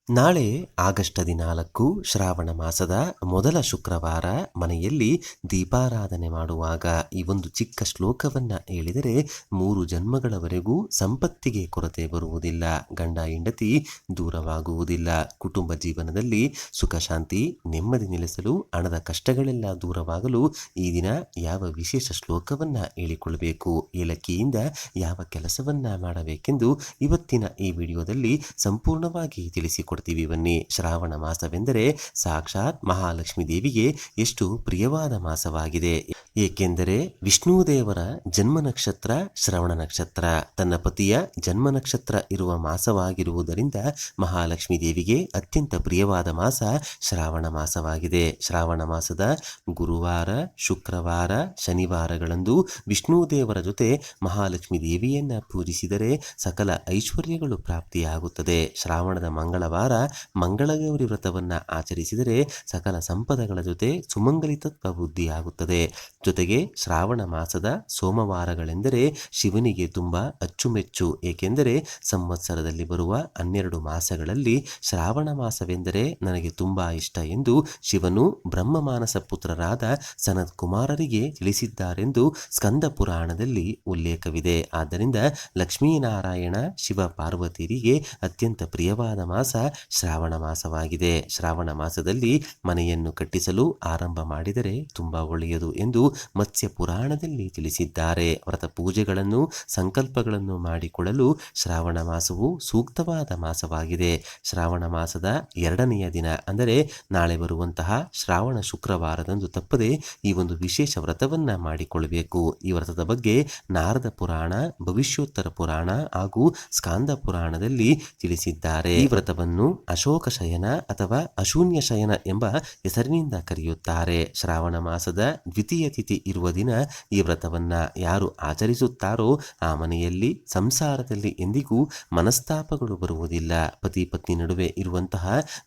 ನಾಳೆ ಆಗಸ್ಟ್ 14 ಶ್ರಾವಣ ಮಾಸದ ಮೊದಲ ಶುಕ್ರವಾರ ಮನೆಯಲ್ಲಿ ದೀಪಾರಾಧನೆ ಮಾಡುವಾಗ ಈ ಒಂದು ಚಿಕ್ಕ ಶ್ಲೋಕವನ್ನ ಹೇಳಿದರೆ 3 ಜನ್ಮಗಳವರೆಗೂ ಸಂಪತ್ತಿಗೆ ಕೊರತೆ ಬರುವುದಿಲ್ಲ, ಗಂಡ ಹೆಂಡತಿ ದೂರವಾಗುವುದಿಲ್ಲ, ಕುಟುಂಬ ಜೀವನದಲ್ಲಿ ಸುಖ ಶಾಂತಿ ನೆಮ್ಮದಿ ನೆಲೆಸಲು, ಹಣದ ಕಷ್ಟಗಳೆಲ್ಲ ದೂರವಾಗಲು ಈ ದಿನ ಯಾವ ವಿಶೇಷ ಶ್ಲೋಕವನ್ನ ಹೇಳಿಕೊಳ್ಳಬೇಕು, ಏಲಕ್ಕಿಯಿಂದ ಯಾವ ಕೆಲಸವನ್ನ ಮಾಡಬೇಕೆಂದು ಇವತ್ತಿನ ಈ ವಿಡಿಯೋದಲ್ಲಿ ಸಂಪೂರ್ಣವಾಗಿ ತಿಳಿಸಿಕೊಡ್ತೀವಿ. ಬನ್ನಿ. ಶ್ರಾವಣ ಮಾಸವೆಂದರೆ ಸಾಕ್ಷಾತ್ ಮಹಾಲಕ್ಷ್ಮೀ ದೇವಿಗೆ ಎಷ್ಟು ಪ್ರಿಯವಾದ ಮಾಸವಾಗಿದೆ. ಏಕೆಂದರೆ ವಿಷ್ಣು ದೇವರ ಜನ್ಮ ನಕ್ಷತ್ರ ಶ್ರವಣ ನಕ್ಷತ್ರ, ತನ್ನ ಪತಿಯ ಜನ್ಮ ನಕ್ಷತ್ರ ಇರುವ ಮಾಸವಾಗಿರುವುದರಿಂದ ಮಹಾಲಕ್ಷ್ಮೀ ದೇವಿಗೆ ಅತ್ಯಂತ ಪ್ರಿಯವಾದ ಮಾಸ ಶ್ರಾವಣ ಮಾಸವಾಗಿದೆ. ಶ್ರಾವಣ ಮಾಸದ ಗುರುವಾರ, ಶುಕ್ರವಾರ, ಶನಿವಾರಗಳಂದು ವಿಷ್ಣು ದೇವರ ಜೊತೆ ಮಹಾಲಕ್ಷ್ಮೀ ದೇವಿಯನ್ನ ಪೂಜಿಸಿದರೆ ಸಕಲ ಐಶ್ವರ್ಯಗಳು ಪ್ರಾಪ್ತಿಯಾಗುತ್ತದೆ. ಶ್ರಾವಣದ ಮಂಗಳವಾರ ಮಂಗಳಗೌರಿ ವ್ರತವನ್ನ ಆಚರಿಸಿದರೆ ಸಕಲ ಸಂಪದಗಳ ಜೊತೆ ಸುಮಂಗಲಿತತ್ವ ಬುದ್ಧಿಯಾಗುತ್ತದೆ. ಜೊತೆಗೆ ಶ್ರಾವಣ ಮಾಸದ ಸೋಮವಾರಗಳೆಂದರೆ ಶಿವನಿಗೆ ತುಂಬಾ ಅಚ್ಚುಮೆಚ್ಚು. ಏಕೆಂದರೆ ಸಂವತ್ಸರದಲ್ಲಿ ಬರುವ 12 ಮಾಸಗಳಲ್ಲಿ ಶ್ರಾವಣ ಮಾಸವೆಂದರೆ ನನಗೆ ತುಂಬಾ ಇಷ್ಟ ಎಂದು ಶಿವನು ಬ್ರಹ್ಮ ಮಾನಸ ಪುತ್ರರಾದ ಸನತ್ ಕುಮಾರರಿಗೆ ತಿಳಿಸಿದ್ದಾರೆಂದು ಸ್ಕಂದ ಪುರಾಣದಲ್ಲಿ ಉಲ್ಲೇಖವಿದೆ. ಆದ್ದರಿಂದ ಲಕ್ಷ್ಮೀನಾರಾಯಣ ಶಿವ ಪಾರ್ವತಿಯರಿಗೆ ಅತ್ಯಂತ ಪ್ರಿಯವಾದ ಮಾಸ ಶ್ರಾವಣ ಮಾಸವಾಗಿದೆ. ಶ್ರಾವಣ ಮಾಸದಲ್ಲಿ ಮನೆಯನ್ನು ಕಟ್ಟಿಸಲು ಆರಂಭ ಮಾಡಿದರೆ ತುಂಬಾ ಒಳ್ಳೆಯದು ಎಂದು ಮತ್ಸ್ಯ ಪುರಾಣದಲ್ಲಿ ತಿಳಿಸಿದ್ದಾರೆ. ವ್ರತ ಪೂಜೆಗಳನ್ನು ಸಂಕಲ್ಪಗಳನ್ನು ಮಾಡಿಕೊಳ್ಳಲು ಶ್ರಾವಣ ಮಾಸವು ಸೂಕ್ತವಾದ ಮಾಸವಾಗಿದೆ. ಶ್ರಾವಣ ಮಾಸದ 2ನೆಯ ದಿನ ಅಂದರೆ ನಾಳೆ ಬರುವಂತಹ ಶ್ರಾವಣ ಶುಕ್ರವಾರದಂದು ತಪ್ಪದೆ ಈ ಒಂದು ವಿಶೇಷ ವ್ರತವನ್ನ ಮಾಡಿಕೊಳ್ಳಬೇಕು. ಈ ವ್ರತದ ಬಗ್ಗೆ ನಾರದ ಪುರಾಣ, ಭವಿಷ್ಯೋತ್ತರ ಪುರಾಣ ಹಾಗೂ ಸ್ಕಾಂದ ಪುರಾಣದಲ್ಲಿ ತಿಳಿಸಿದ್ದಾರೆ. ಈ ವ್ರತವನ್ನು ಅಶೋಕ ಶಯನ ಅಥವಾ ಅಶೂನ್ಯ ಶಯನ ಎಂಬ ಹೆಸರಿನಿಂದ ಕರೆಯುತ್ತಾರೆ. ಶ್ರಾವಣ ಮಾಸದ ದ್ವಿತೀಯ ತಿಥಿ ಇರುವ ದಿನ ಈ ವ್ರತವನ್ನ ಯಾರು ಆಚರಿಸುತ್ತಾರೋ ಆ ಮನೆಯಲ್ಲಿ ಸಂಸಾರದಲ್ಲಿ ಎಂದಿಗೂ ಮನಸ್ತಾಪಗಳು ಬರುವುದಿಲ್ಲ. ಪತಿ ಪತ್ನಿ ನಡುವೆ ಇರುವಂತಹ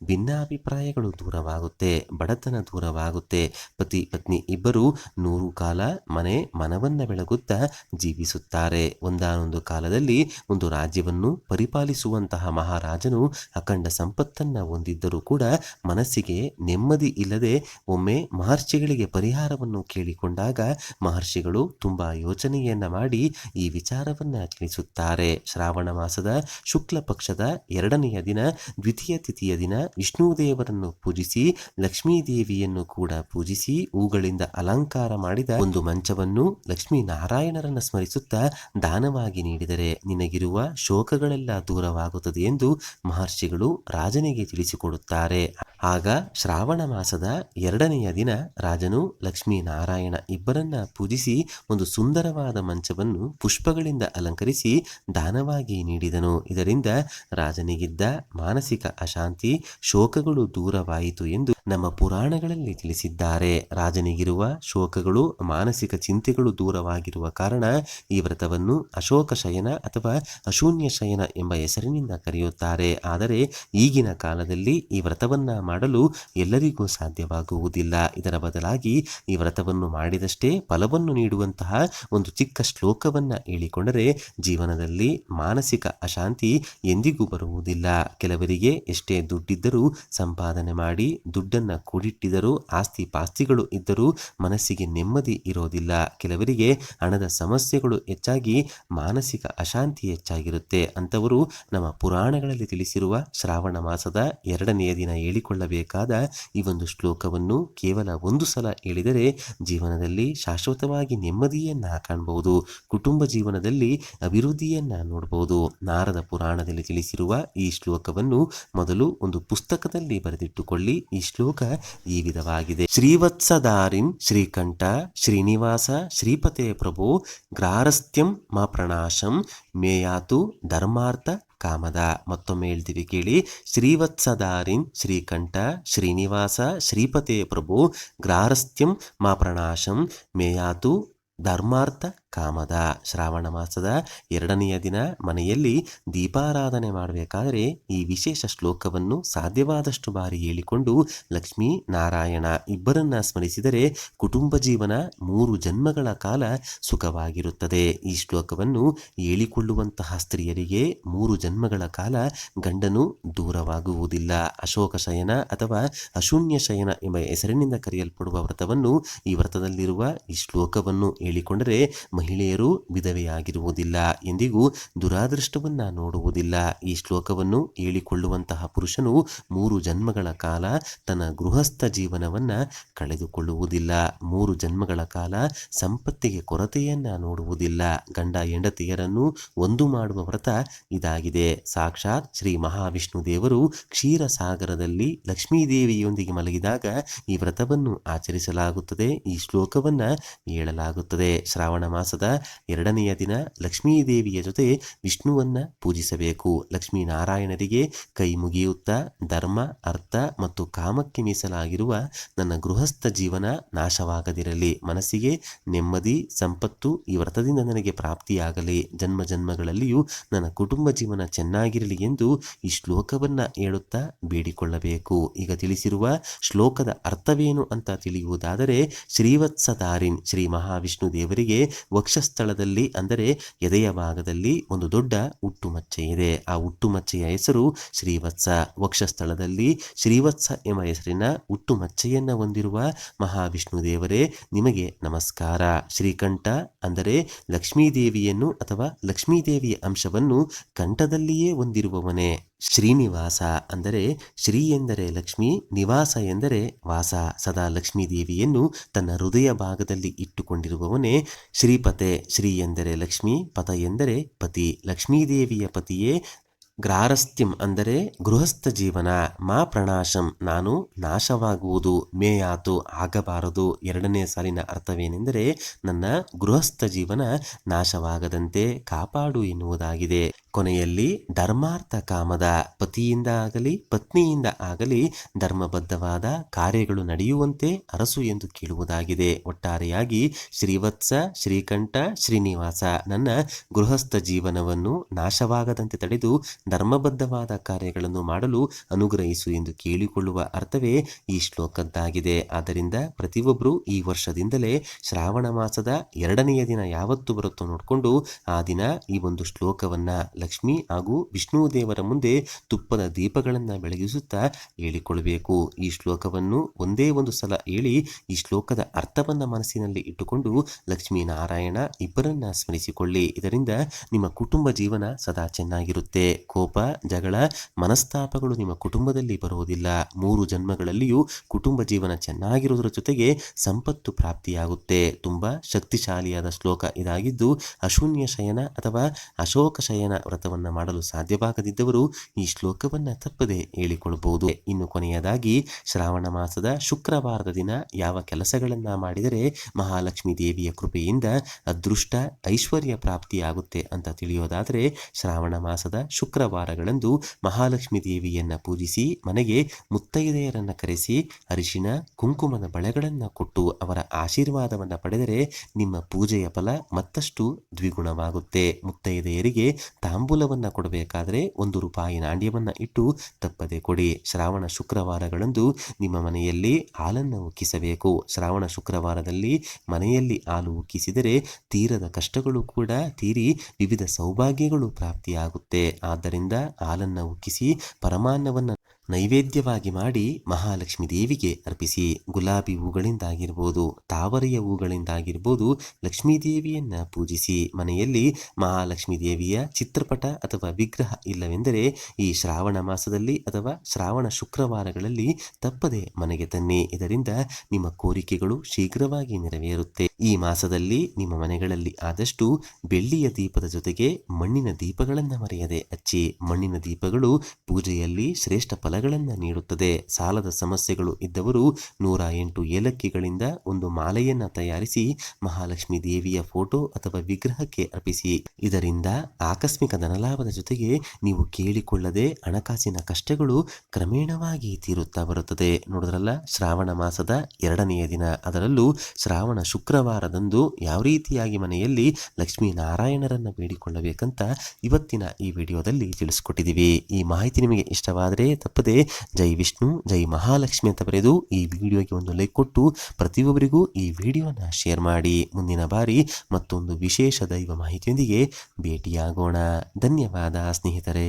ಭಿನ್ನಾಭಿಪ್ರಾಯಗಳು ದೂರವಾಗುತ್ತೆ, ಬಡತನ ದೂರವಾಗುತ್ತೆ. ಪತಿ ಪತ್ನಿ ಇಬ್ಬರು 100 ಕಾಲ ಮನವನ್ನ ಬೆಳಗುತ್ತಾ ಜೀವಿಸುತ್ತಾರೆ. ಒಂದಾನೊಂದು ಕಾಲದಲ್ಲಿ ಒಂದು ರಾಜ್ಯವನ್ನು ಪರಿಪಾಲಿಸುವಂತಹ ಮಹಾರಾಜನು ಅಖಂಡ ಸಂಪತ್ತನ್ನ ಹೊಂದಿದ್ದರೂ ಕೂಡ ಮನಸ್ಸಿಗೆ ನೆಮ್ಮದಿ ಇಲ್ಲದೆ ಒಮ್ಮೆ ಮಹರ್ಷಿಗಳಿಗೆ ಪರಿಹಾರವನ್ನು ಕೇಳಿಕೊಂಡಾಗ ಮಹರ್ಷಿಗಳು ತುಂಬಾ ಯೋಚನೆಯನ್ನ ಮಾಡಿ ಈ ವಿಚಾರವನ್ನ ತಿಳಿಸುತ್ತಾರೆ. ಶ್ರಾವಣ ಮಾಸದ ಶುಕ್ಲ ಪಕ್ಷದ 2ನೆಯ ದಿನ ದ್ವಿತೀಯ ತಿಥಿಯ ದಿನ ವಿಷ್ಣು ದೇವರನ್ನು ಪೂಜಿಸಿ ಲಕ್ಷ್ಮೀ ದೇವಿಯನ್ನು ಕೂಡ ಪೂಜಿಸಿ ಹೂಗಳಿಂದ ಅಲಂಕಾರ ಮಾಡಿದ ಒಂದು ಮಂಚವನ್ನು ಲಕ್ಷ್ಮೀ ನಾರಾಯಣರನ್ನ ಸ್ಮರಿಸುತ್ತಾ ದಾನವಾಗಿ ನೀಡಿದರೆ ನಿನಗಿರುವ ಶೋಕಗಳೆಲ್ಲ ದೂರವಾಗುತ್ತದೆ ಎಂದು ಮಹರ್ಷಿಗಳು ರಾಜನಿಗೆ ತಿಳಿಸಿಕೊಡುತ್ತಾರೆ. ಆಗ ಶ್ರಾವಣ ಮಾಸದ 2ನೆಯ ದಿನ ರಾಜನು ಲಕ್ಷ್ಮೀ ನಾರಾಯಣ ಇಬ್ಬರನ್ನ ಪೂಜಿಸಿ ಒಂದು ಸುಂದರವಾದ ಮಂಚವನ್ನು ಪುಷ್ಪಗಳಿಂದ ಅಲಂಕರಿಸಿ ದಾನವಾಗಿ ನೀಡಿದನು. ಇದರಿಂದ ರಾಜನಿಗಿದ್ದ ಮಾನಸಿಕ ಅಶಾಂತಿ, ಶೋಕಗಳು ದೂರವಾಯಿತು ಎಂದು ನಮ್ಮ ಪುರಾಣಗಳಲ್ಲಿ ತಿಳಿಸಿದ್ದಾರೆ. ರಾಜನಿಗಿರುವ ಶೋಕಗಳು, ಮಾನಸಿಕ ಚಿಂತೆಗಳು ದೂರವಾಗಿರುವ ಕಾರಣ ಈ ವ್ರತವನ್ನು ಅಶೋಕ ಶಯನ ಅಥವಾ ಅಶೂನ್ಯ ಶಯನ ಎಂಬ ಹೆಸರಿನಿಂದ ಕರೆಯುತ್ತಾರೆ. ಆದರೆ ಈಗಿನ ಕಾಲದಲ್ಲಿ ಈ ವ್ರತವನ್ನ ಮಾಡಲು ಎಲ್ಲರಿಗೂ ಸಾಧ್ಯವಾಗುವುದಿಲ್ಲ. ಇದರ ಬದಲಾಗಿ ಈ ವ್ರತವನ್ನು ಮಾಡಿದಷ್ಟೇ ಫಲವನ್ನು ನೀಡುವಂತಹ ಒಂದು ಚಿಕ್ಕ ಶ್ಲೋಕವನ್ನ ಹೇಳಿಕೊಂಡರೆ ಜೀವನದಲ್ಲಿ ಮಾನಸಿಕ ಅಶಾಂತಿ ಎಂದಿಗೂ ಬರುವುದಿಲ್ಲ. ಕೆಲವರಿಗೆ ಎಷ್ಟೇ ದುಡ್ಡಿದ್ದರೂ, ಸಂಪಾದನೆ ಮಾಡಿ ದುಡ್ಡನ್ನ ಕೂಡಿಟ್ಟಿದ್ದರೂ, ಆಸ್ತಿ ಪಾಸ್ತಿಗಳು ಇದ್ದರೂ ಮನಸ್ಸಿಗೆ ನೆಮ್ಮದಿ ಇರೋದಿಲ್ಲ. ಕೆಲವರಿಗೆ ಹಣದ ಸಮಸ್ಯೆಗಳು ಹೆಚ್ಚಾಗಿ ಮಾನಸಿಕ ಅಶಾಂತಿ ಹೆಚ್ಚಾಗಿರುತ್ತೆ. ಅಂತವರು ನಮ್ಮ ಪುರಾಣಗಳಲ್ಲಿ ತಿಳಿಸಿರುವ ಶ್ರಾವಣ ಮಾಸದ 2ನೆಯ ದಿನ ಹೇಳಿಕೊಳ್ಳಬೇಕಾದ ಈ ಒಂದು ಶ್ಲೋಕವನ್ನು ಕೇವಲ ಒಂದು ಸಲ ಹೇಳಿದರೆ ಜೀವನದಲ್ಲಿ ಶಾಶ್ವತವಾಗಿ ನೆಮ್ಮದಿಯನ್ನ ಕಾಣಬಹುದು, ಕುಟುಂಬ ಜೀವನದಲ್ಲಿ ಅಭಿವೃದ್ಧಿಯನ್ನ ನೋಡಬಹುದು. ನಾರದ ಪುರಾಣದಲ್ಲಿ ತಿಳಿಸಿರುವ ಈ ಶ್ಲೋಕವನ್ನು ಮೊದಲು ಒಂದು ಪುಸ್ತಕದಲ್ಲಿ ಬರೆದಿಟ್ಟುಕೊಳ್ಳಿ. ಈ ಶ್ಲೋಕ ಈ ವಿಧವಾಗಿದೆ: ಶ್ರೀವತ್ಸದಾರಿನ್ ಶ್ರೀಕಂಠ ಶ್ರೀನಿವಾಸ ಶ್ರೀಪತೆ ಪ್ರಭೋ ಗ್ರಾರಸ್ಥ್ಯಂ ಮಾ ಪ್ರಣಾಶಂ ಮೇಯಾತು ಧರ್ಮಾರ್ಥ ಕಾಮದ. ಮತ್ತೊಮ್ಮೆ ಹೇಳ್ತೀವಿ ಕೇಳಿ: ಶ್ರೀವತ್ಸದಾರಿನ್ ಶ್ರೀಕಂಠ ಶ್ರೀನಿವಾಸ ಶ್ರೀಪತೆ ಪ್ರಭು ಗ್ರಾರಸ್ಥ್ಯಂ ಮಾ ಪ್ರಣಾಶಂ ಮೇಯಾತು ಧರ್ಮಾರ್ಥ ಕಾಮದ. ಶ್ರಾವಣ ಮಾಸದ 2ನೆಯ ದಿನ ಮನೆಯಲ್ಲಿ ದೀಪಾರಾಧನೆ ಮಾಡಬೇಕಾದರೆ ಈ ವಿಶೇಷ ಶ್ಲೋಕವನ್ನು ಸಾಧ್ಯವಾದಷ್ಟು ಬಾರಿ ಹೇಳಿಕೊಂಡು ಲಕ್ಷ್ಮೀ ನಾರಾಯಣ ಇಬ್ಬರನ್ನ ಸ್ಮರಿಸಿದರೆ ಕುಟುಂಬ ಜೀವನ 3 ಜನ್ಮಗಳ ಕಾಲ ಸುಖವಾಗಿರುತ್ತದೆ. ಈ ಶ್ಲೋಕವನ್ನು ಹೇಳಿಕೊಳ್ಳುವಂತಹ ಸ್ತ್ರೀಯರಿಗೆ 3 ಜನ್ಮಗಳ ಕಾಲ ಗಂಡನು ದೂರವಾಗುವುದಿಲ್ಲ. ಅಶೋಕ ಶಯನ ಅಥವಾ ಅಶೂನ್ಯ ಶಯನ ಎಂಬ ಹೆಸರಿನಿಂದ ಕರೆಯಲ್ಪಡುವ ವ್ರತವನ್ನು, ಈ ವ್ರತದಲ್ಲಿರುವ ಈ ಶ್ಲೋಕವನ್ನು ಹೇಳಿಕೊಂಡರೆ ಮಹಿಳೆಯರು ವಿಧವೆಯಾಗಿರುವುದಿಲ್ಲ, ಎಂದಿಗೂ ದುರಾದೃಷ್ಟವನ್ನ ನೋಡುವುದಿಲ್ಲ. ಈ ಶ್ಲೋಕವನ್ನು ಹೇಳಿಕೊಳ್ಳುವಂತಹ ಪುರುಷನು 3 ಜನ್ಮಗಳ ಕಾಲ ತನ್ನ ಗೃಹಸ್ಥ ಜೀವನವನ್ನ ಕಳೆದುಕೊಳ್ಳುವುದಿಲ್ಲ. 3 ಜನ್ಮಗಳ ಕಾಲ ಸಂಪತ್ತಿಗೆ ಕೊರತೆಯನ್ನ ನೋಡುವುದಿಲ್ಲ. ಗಂಡ ಹೆಂಡತಿಯರನ್ನು ಒಂದು ಮಾಡುವ ವ್ರತ ಇದಾಗಿದೆ. ಸಾಕ್ಷಾತ್ ಶ್ರೀ ಮಹಾವಿಷ್ಣು ದೇವರು ಕ್ಷೀರಸಾಗರದಲ್ಲಿ ಲಕ್ಷ್ಮೀದೇವಿಯೊಂದಿಗೆ ಮಲಗಿದಾಗ ಈ ವ್ರತವನ್ನು ಆಚರಿಸಲಾಗುತ್ತದೆ. ಈ ಶ್ಲೋಕವನ್ನ ಹೇಳಲಾಗುತ್ತದೆ. ಶ್ರಾವಣ ಮಾಸದ 2ನೆಯ ದಿನ ಲಕ್ಷ್ಮೀದೇವಿಯ ಜೊತೆ ವಿಷ್ಣುವನ್ನ ಪೂಜಿಸಬೇಕು. ಲಕ್ಷ್ಮೀನಾರಾಯಣರಿಗೆ ಕೈ ಮುಗಿಯುತ್ತಾ ಧರ್ಮ, ಅರ್ಥ ಮತ್ತು ಕಾಮಕ್ಕೆ ಮೀಸಲಾಗಿರುವ ನನ್ನ ಗೃಹಸ್ಥ ಜೀವನ ನಾಶವಾಗದಿರಲಿ, ಮನಸ್ಸಿಗೆ ನೆಮ್ಮದಿ, ಸಂಪತ್ತು ಈ ವ್ರತದಿಂದ ನನಗೆ ಪ್ರಾಪ್ತಿಯಾಗಲಿ, ಜನ್ಮ ಜನ್ಮಗಳಲ್ಲಿಯೂ ನನ್ನ ಕುಟುಂಬ ಜೀವನ ಚೆನ್ನಾಗಿರಲಿ ಎಂದು ಈ ಶ್ಲೋಕವನ್ನ ಹೇಳುತ್ತಾ ಬೇಡಿಕೊಳ್ಳಬೇಕು. ಈಗ ತಿಳಿಸಿರುವ ಶ್ಲೋಕದ ಅರ್ಥವೇನು ಅಂತ ತಿಳಿಯುವುದಾದರೆ, ಶ್ರೀವತ್ಸಧಾರಿನ್ ಶ್ರೀ ಮಹಾವಿಷ್ಣು ದೇವರಿಗೆ ವಕ್ಷಸ್ಥಳದಲ್ಲಿ ಅಂದರೆ ಎದೆಯ ಭಾಗದಲ್ಲಿ ಒಂದು ದೊಡ್ಡ ಹುಟ್ಟುಮಚ್ಚೆ ಇದೆ. ಆ ಹುಟ್ಟುಮಚ್ಚೆಯ ಹೆಸರು ಶ್ರೀವತ್ಸ. ವಕ್ಷಸ್ಥಳದಲ್ಲಿ ಶ್ರೀವತ್ಸ ಎಂಬ ಹೆಸರಿನ ಹುಟ್ಟುಮಚ್ಚೆಯನ್ನ ಹೊಂದಿರುವ ಮಹಾವಿಷ್ಣು ದೇವರೇ ನಿಮಗೆ ನಮಸ್ಕಾರ. ಶ್ರೀಕಂಠ ಅಂದರೆ ಲಕ್ಷ್ಮೀದೇವಿಯನ್ನು ಅಥವಾ ಲಕ್ಷ್ಮೀದೇವಿಯ ಅಂಶವನ್ನು ಕಂಠದಲ್ಲಿಯೇ ಹೊಂದಿರುವವನೇ. ಶ್ರೀನಿವಾಸ ಅಂದರೆ ಶ್ರೀ ಎಂದರೆ ಲಕ್ಷ್ಮಿ, ನಿವಾಸ ಎಂದರೆ ವಾಸ. ಸದಾ ಲಕ್ಷ್ಮೀದೇವಿಯನ್ನು ತನ್ನ ಹೃದಯ ಭಾಗದಲ್ಲಿ ಇಟ್ಟುಕೊಂಡಿರುವವನೇ ಶ್ರೀಪತೆ. ಶ್ರೀ ಎಂದರೆ ಲಕ್ಷ್ಮಿ, ಪತ ಎಂದರೆ ಪತಿ. ಲಕ್ಷ್ಮೀದೇವಿಯ ಪತಿಯೇ ಗ್ರಾರಸ್ಥ್ಯಂ ಅಂದರೆ ಗೃಹಸ್ಥ ಜೀವನ. ಮಾ ಪ್ರಣಾಶಂ ನಾನು ನಾಶವಾಗುವುದು, ಮೇಯಾತು ಆಗಬಾರದು. 2ನೇ ಸಾಲಿನ ಅರ್ಥವೇನೆಂದರೆ ನನ್ನ ಗೃಹಸ್ಥ ಜೀವನ ನಾಶವಾಗದಂತೆ ಕಾಪಾಡು ಎನ್ನುವುದಾಗಿದೆ. ಕೊನೆಯಲ್ಲಿ ಧರ್ಮಾರ್ಥ ಕಾಮದ ಪತಿಯಿಂದ ಆಗಲಿ ಪತ್ನಿಯಿಂದ ಆಗಲಿ ಧರ್ಮಬದ್ಧವಾದ ಕಾರ್ಯಗಳು ನಡೆಯುವಂತೆ ಅರಸು ಎಂದು ಕೇಳುವುದಾಗಿದೆ. ಒಟ್ಟಾರೆಯಾಗಿ ಶ್ರೀವತ್ಸ, ಶ್ರೀಕಂಠ, ಶ್ರೀನಿವಾಸ ನನ್ನ ಗೃಹಸ್ಥ ಜೀವನವನ್ನು ನಾಶವಾಗದಂತೆ ತಡೆದು ಧರ್ಮಬದ್ಧವಾದ ಕಾರ್ಯಗಳನ್ನು ಮಾಡಲು ಅನುಗ್ರಹಿಸು ಎಂದು ಕೇಳಿಕೊಳ್ಳುವ ಅರ್ಥವೇ ಈ ಶ್ಲೋಕದ್ದಾಗಿದೆ. ಆದ್ದರಿಂದ ಪ್ರತಿಯೊಬ್ಬರು ಈ ವರ್ಷದಿಂದಲೇ ಶ್ರಾವಣ ಮಾಸದ 2ನೆಯ ದಿನ ಯಾವತ್ತು ಬರುತ್ತೋ ನೋಡಿಕೊಂಡು ಆ ದಿನ ಈ ಒಂದು ಶ್ಲೋಕವನ್ನ ಲಕ್ಷ್ಮಿ ಹಾಗೂ ವಿಷ್ಣು ದೇವರ ಮುಂದೆ ತುಪ್ಪದ ದೀಪಗಳನ್ನು ಬೆಳಗಿಸುತ್ತಾ ಹೇಳಿಕೊಳ್ಳಬೇಕು. ಈ ಶ್ಲೋಕವನ್ನು ಒಂದೇ ಒಂದು ಸಲ ಹೇಳಿ ಈ ಶ್ಲೋಕದ ಅರ್ಥವನ್ನ ಮನಸ್ಸಿನಲ್ಲಿ ಇಟ್ಟುಕೊಂಡು ಲಕ್ಷ್ಮೀ ನಾರಾಯಣ ಇಬ್ಬರನ್ನ ಸ್ಮರಿಸಿಕೊಳ್ಳಿ. ಇದರಿಂದ ನಿಮ್ಮ ಕುಟುಂಬ ಜೀವನ ಸದಾ ಚೆನ್ನಾಗಿರುತ್ತೆ. ಕೋಪ, ಜಗಳ, ಮನಸ್ತಾಪಗಳು ನಿಮ್ಮ ಕುಟುಂಬದಲ್ಲಿ ಬರುವುದಿಲ್ಲ. 3 ಜನ್ಮಗಳಲ್ಲಿಯೂ ಕುಟುಂಬ ಜೀವನ ಚೆನ್ನಾಗಿರುವುದರ ಜೊತೆಗೆ ಸಂಪತ್ತು ಪ್ರಾಪ್ತಿಯಾಗುತ್ತೆ. ತುಂಬಾ ಶಕ್ತಿಶಾಲಿಯಾದ ಶ್ಲೋಕ ಇದಾಗಿದ್ದು ಅಶೂನ್ಯ ಶಯನ ಅಥವಾ ಅಶೋಕ ಶಯನ ವ್ರತವನ್ನ ಮಾಡಲು ಸಾಧ್ಯವಾಗದಿದ್ದವರು ಈ ಶ್ಲೋಕವನ್ನ ತಪ್ಪದೆ ಹೇಳಿಕೊಳ್ಳಬಹುದು. ಇನ್ನು ಕೊನೆಯದಾಗಿ ಶ್ರಾವಣ ಮಾಸದ ಶುಕ್ರವಾರದ ದಿನ ಯಾವ ಕೆಲಸಗಳನ್ನ ಮಾಡಿದರೆ ಮಹಾಲಕ್ಷ್ಮೀ ದೇವಿಯ ಕೃಪೆಯಿಂದ ಅದೃಷ್ಟ, ಐಶ್ವರ್ಯ ಪ್ರಾಪ್ತಿಯಾಗುತ್ತೆ ಅಂತ ತಿಳಿಯೋದಾದರೆ, ಶ್ರಾವಣ ಮಾಸದ ಶುಕ್ರವಾರಗಳಂದು ಮಹಾಲಕ್ಷ್ಮೀ ದೇವಿಯನ್ನ ಪೂಜಿಸಿ ಮನೆಗೆ ಮುತ್ತೈದೆಯರನ್ನ ಕರೆಸಿ ಅರಿಶಿನ ಕುಂಕುಮದ ಬಳೆಗಳನ್ನ ಕೊಟ್ಟು ಅವರ ಆಶೀರ್ವಾದವನ್ನ ಪಡೆದರೆ ನಿಮ್ಮ ಪೂಜೆಯ ಫಲ ಮತ್ತಷ್ಟು ದ್ವಿಗುಣವಾಗುತ್ತೆ. ಮುತ್ತೈದೆಯರಿಗೆ ತಾಂಬೂಲವನ್ನ ಕೊಡಬೇಕಾದ್ರೆ 1 ರೂಪಾಯಿ ನಾಣ್ಯವನ್ನ ಇಟ್ಟು ತಪ್ಪದೆ ಕೊಡಿ. ಶ್ರಾವಣ ಶುಕ್ರವಾರಗಳಂದು ನಿಮ್ಮ ಮನೆಯಲ್ಲಿ ಹಾಲನ್ನು ಉಕ್ಕಿಸಬೇಕು. ಶ್ರಾವಣ ಶುಕ್ರವಾರದಲ್ಲಿ ಮನೆಯಲ್ಲಿ ಹಾಲು ಉಕ್ಕಿಸಿದರೆ ತೀರದ ಕಷ್ಟಗಳು ಕೂಡ ತೀರಿ ವಿವಿಧ ಸೌಭಾಗ್ಯಗಳು ಪ್ರಾಪ್ತಿಯಾಗುತ್ತೆ. ಆದ್ದರಿಂದ ಹಾಲನ್ನು ಉಕ್ಕಿಸಿ ಪರಮಾನ್ನವನ್ನ ನೈವೇದ್ಯವಾಗಿ ಮಾಡಿ ಮಹಾಲಕ್ಷ್ಮೀ ದೇವಿಗೆ ಅರ್ಪಿಸಿ. ಗುಲಾಬಿ ಹೂಗಳಿಂದಾಗಿರ್ಬೋದು, ತಾವರೆಯ ಹೂಗಳಿಂದಾಗಿರ್ಬೋದು ಲಕ್ಷ್ಮೀ ದೇವಿಯನ್ನ ಪೂಜಿಸಿ. ಮನೆಯಲ್ಲಿ ಮಹಾಲಕ್ಷ್ಮೀ ದೇವಿಯ ಚಿತ್ರಪಟ ಅಥವಾ ವಿಗ್ರಹ ಇಲ್ಲವೆಂದರೆ ಈ ಶ್ರಾವಣ ಮಾಸದಲ್ಲಿ ಅಥವಾ ಶ್ರಾವಣ ಶುಕ್ರವಾರಗಳಲ್ಲಿ ತಪ್ಪದೆ ಮನೆಗೆ ತನ್ನಿ. ಇದರಿಂದ ನಿಮ್ಮ ಕೋರಿಕೆಗಳು ಶೀಘ್ರವಾಗಿ ನೆರವೇರುತ್ತೆ. ಈ ಮಾಸದಲ್ಲಿ ನಿಮ್ಮ ಮನೆಗಳಲ್ಲಿ ಆದಷ್ಟು ಬೆಳ್ಳಿಯ ದೀಪದ ಜೊತೆಗೆ ಮಣ್ಣಿನ ದೀಪಗಳನ್ನು ಮರೆಯದೆ ಹಚ್ಚಿ. ಮಣ್ಣಿನ ದೀಪಗಳು ಪೂಜೆಯಲ್ಲಿ ಶ್ರೇಷ್ಠ ಫಲ ಫಲಗಳನ್ನು ನೀಡುತ್ತದೆ. ಸಾಲದ ಸಮಸ್ಯೆಗಳು ಇದ್ದವರು 108 ಏಲಕ್ಕಿಗಳಿಂದ ಒಂದು ಮಾಲೆಯನ್ನು ತಯಾರಿಸಿ ಮಹಾಲಕ್ಷ್ಮಿ ದೇವಿಯ ಫೋಟೋ ಅಥವಾ ವಿಗ್ರಹಕ್ಕೆ ಅರ್ಪಿಸಿ. ಇದರಿಂದ ಆಕಸ್ಮಿಕ ಧನಲಾಭದ ಜೊತೆಗೆ ನೀವು ಕೇಳಿಕೊಳ್ಳದೆ ಹಣಕಾಸಿನ ಕಷ್ಟಗಳು ಕ್ರಮೇಣವಾಗಿ ತೀರುತ್ತಾ ಬರುತ್ತದೆ. ನೋಡಿದ್ರಲ್ಲ, ಶ್ರಾವಣ ಮಾಸದ 2ನೆಯ ದಿನ, ಅದರಲ್ಲೂ ಶ್ರಾವಣ ಶುಕ್ರವಾರದಂದು ಯಾವ ರೀತಿಯಾಗಿ ಮನೆಯಲ್ಲಿ ಲಕ್ಷ್ಮೀನಾರಾಯಣರನ್ನ ಬೇಡಿಕೊಳ್ಳಬೇಕಂತ ಇವತ್ತಿನ ಈ ವಿಡಿಯೋದಲ್ಲಿ ತಿಳಿಸ್ಕೊಟ್ಟಿದ್ದೀವಿ. ಈ ಮಾಹಿತಿ ನಿಮಗೆ ಇಷ್ಟವಾದರೆ ತಪ್ಪದೆ ಜೈ ವಿಷ್ಣು ಜೈ ಮಹಾಲಕ್ಷ್ಮಿ ಅಂತ ಬರೆದು ಈ ವಿಡಿಯೋಗೆ ಒಂದು ಲೈಕ್ ಕೊಟ್ಟು ಪ್ರತಿಯೊಬ್ಬರಿಗೂ ಈ ವಿಡಿಯೋನ ಶೇರ್ ಮಾಡಿ. ಮುಂದಿನ ಬಾರಿ ಮತ್ತೊಂದು ವಿಶೇಷ ದೈವ ಮಾಹಿತಿಯೊಂದಿಗೆ ಭೇಟಿಯಾಗೋಣ. ಧನ್ಯವಾದ ಸ್ನೇಹಿತರೆ.